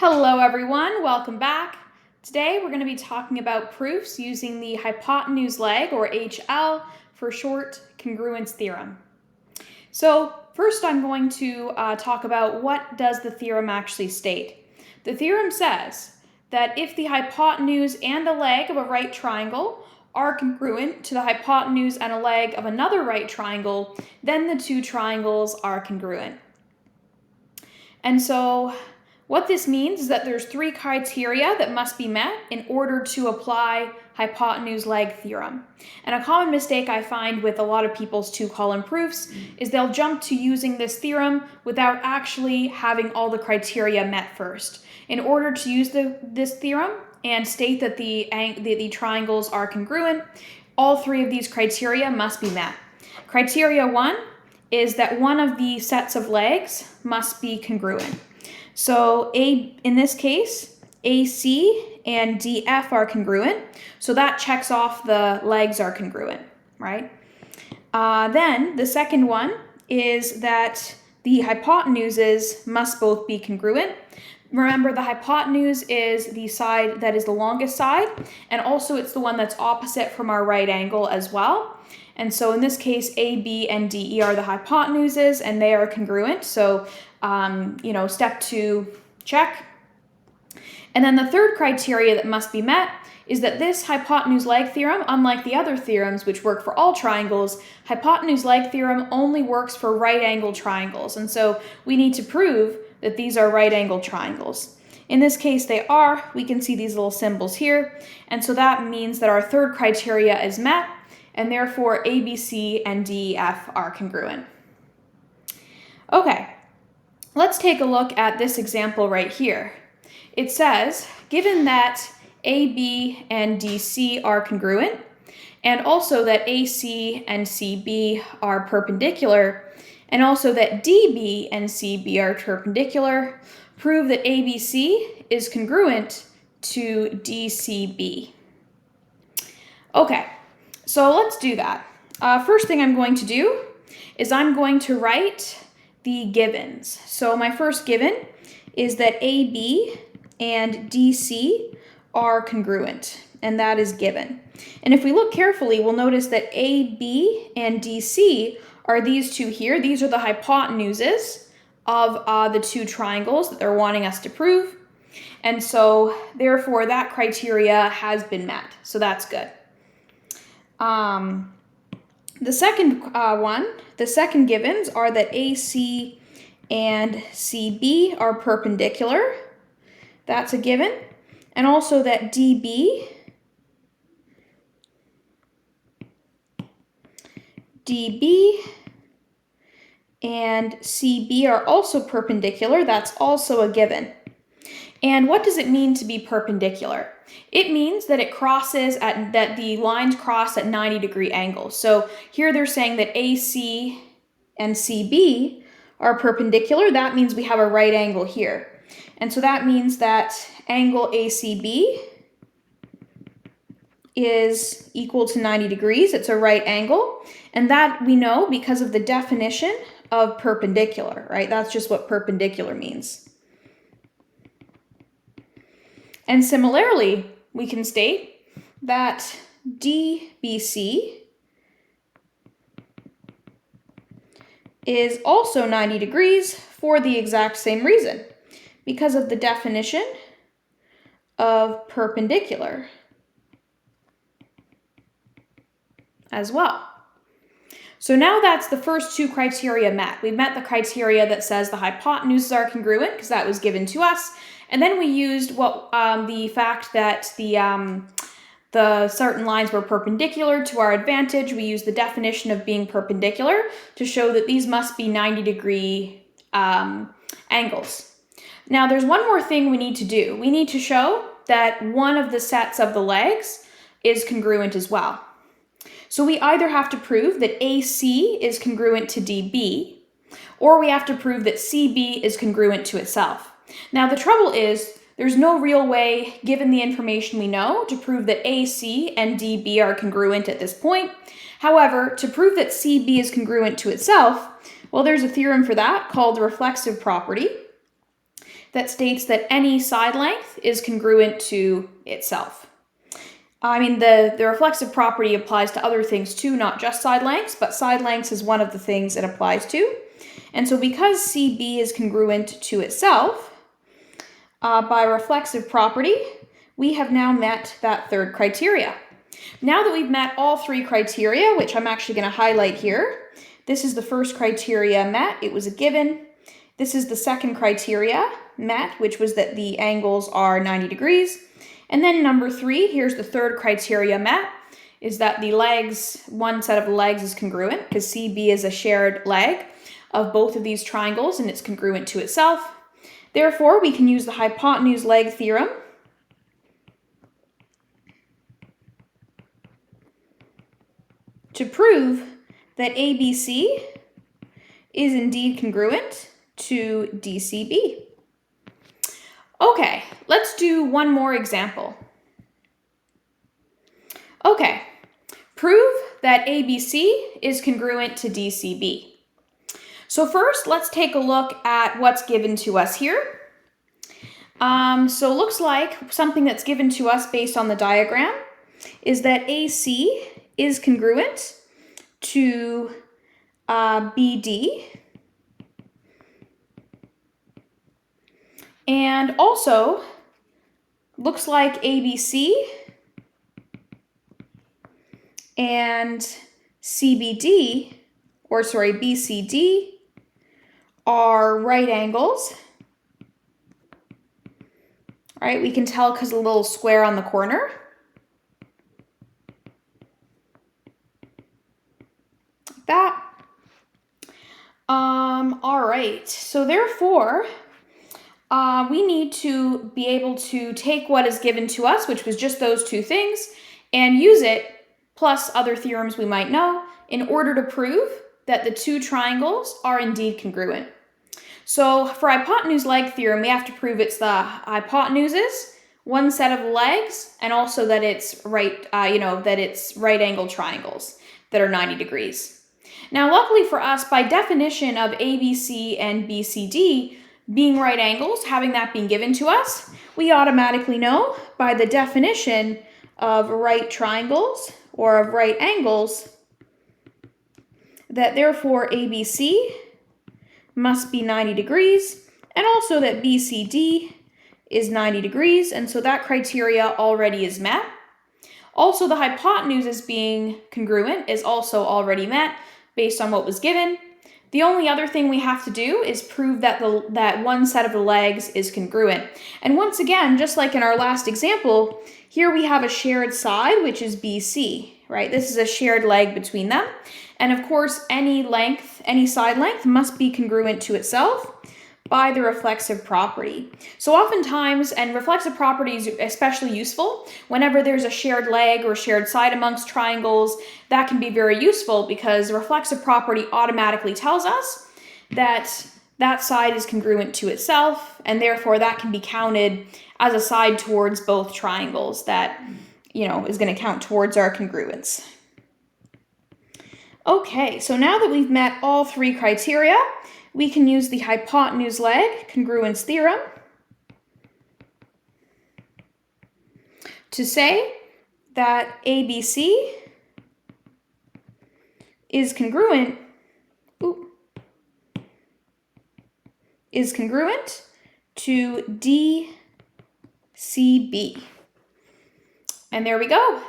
Hello everyone, welcome back. Today we're going to be talking about proofs using the hypotenuse leg, or HL for short, congruence theorem. So first I'm going to talk about what does the theorem actually state. The theorem says that if the hypotenuse and a leg of a right triangle are congruent to the hypotenuse and a leg of another right triangle, then the two triangles are congruent. And so what this means is that there's three criteria that must be met in order to apply hypotenuse leg theorem. And a common mistake I find with a lot of people's two-column proofs is they'll jump to using this theorem without actually having all the criteria met first. In order to use this theorem and state that the triangles are congruent, all three of these criteria must be met. Criteria 1 is that one of the sets of legs must be congruent. So in this case, AC and DF are congruent, so that checks off the legs are congruent, right? Then the second one is that the hypotenuses must both be congruent. Remember, the hypotenuse is the side that is the longest side, and also it's the one that's opposite from our right angle as well. And so in this case, AB and DE are the hypotenuses, and they are congruent. So, step 2, check. And then the third criteria that must be met is that this hypotenuse leg theorem, unlike the other theorems which work for all triangles, hypotenuse leg theorem only works for right angle triangles. And so we need to prove that these are right angle triangles. In this case, they are. We can see these little symbols here. And so that means that our third criteria is met, and therefore ABC and DEF are congruent. Okay, let's take a look at this example right here. It says, given that AB and DC are congruent, and also that AC and CB are perpendicular, and also that DB and CB are perpendicular, prove that ABC is congruent to DCB. Okay. So let's do that. First thing I'm going to do is I'm going to write the givens. So my first given is that AB and DC are congruent, and that is given. And if we look carefully, we'll notice that AB and DC are these two here. These are the hypotenuses of the two triangles that they're wanting us to prove. And so therefore that criteria has been met. So that's good. The second givens are that AC and CB are perpendicular. That's a given. And also that DB and CB are also perpendicular. That's also a given. And what does it mean to be perpendicular? It means that that the lines cross at 90-degree angles. So here they're saying that AC and CB are perpendicular. That means we have a right angle here. And so that means that angle ACB is equal to 90 degrees. It's a right angle. And that we know because of the definition of perpendicular, right? That's just what perpendicular means. And similarly, we can state that DBC is also 90 degrees for the exact same reason, because of the definition of perpendicular as well. So now that's the first two criteria met. We've met the criteria that says the hypotenuses are congruent, because that was given to us. And then we used the fact that the certain lines were perpendicular to our advantage. We used the definition of being perpendicular to show that these must be 90-degree angles. Now there's one more thing we need to do. We need to show that one of the sets of the legs is congruent as well. So we either have to prove that AC is congruent to DB, or we have to prove that CB is congruent to itself. Now the trouble is, there's no real way, given the information we know, to prove that AC and DB are congruent at this point. However, to prove that CB is congruent to itself, well, there's a theorem for that called the reflexive property. that states that any side length is congruent to itself. I mean, the reflexive property applies to other things too, not just side lengths, but side lengths is one of the things it applies to. And so because CB is congruent to itself, by reflexive property, we have now met that third criteria. Now that we've met all three criteria, which I'm actually going to highlight here, this is the first criteria met, it was a given. This is the second criteria met, which was that the angles are 90 degrees. And then number 3, here's the third criteria met, is that the legs, one set of legs is congruent, because CB is a shared leg of both of these triangles and it's congruent to itself. Therefore, we can use the hypotenuse leg theorem to prove that ABC is indeed congruent to DCB. Okay, let's do one more example. Okay, prove that ABC is congruent to DCB. So first, let's take a look at what's given to us here. So it looks like something that's given to us based on the diagram is that AC is congruent to BD. And also, looks like ABC and BCD are right angles. All right, we can tell because of the little square on the corner. Like that. All right, so therefore, we need to be able to take what is given to us, which was just those two things, and use it, plus other theorems we might know, in order to prove that the two triangles are indeed congruent. So for hypotenuse leg theorem, we have to prove it's the hypotenuses, one set of legs, and also that it's right angled triangles that are 90 degrees. Now, luckily for us, by definition of ABC and BCD being right angles, having that being given to us, we automatically know by the definition of right triangles or of right angles that therefore ABC must be 90 degrees, and also that BCD is 90 degrees, and so that criteria already is met. Also, the hypotenuse as being congruent is also already met based on what was given. The only other thing we have to do is prove that that one set of the legs is congruent. And once again, just like in our last example, here we have a shared side, which is BC, right? This is a shared leg between them. And of course, any side length must be congruent to itself by the reflexive property. So oftentimes, and reflexive property is especially useful whenever there's a shared leg or shared side amongst triangles. That can be very useful because the reflexive property automatically tells us that that side is congruent to itself, and therefore that can be counted as a side towards both triangles that, is going to count towards our congruence. Okay, so now that we've met all three criteria, we can use the hypotenuse leg congruence theorem to say that ABC is congruent to DCB. And there we go.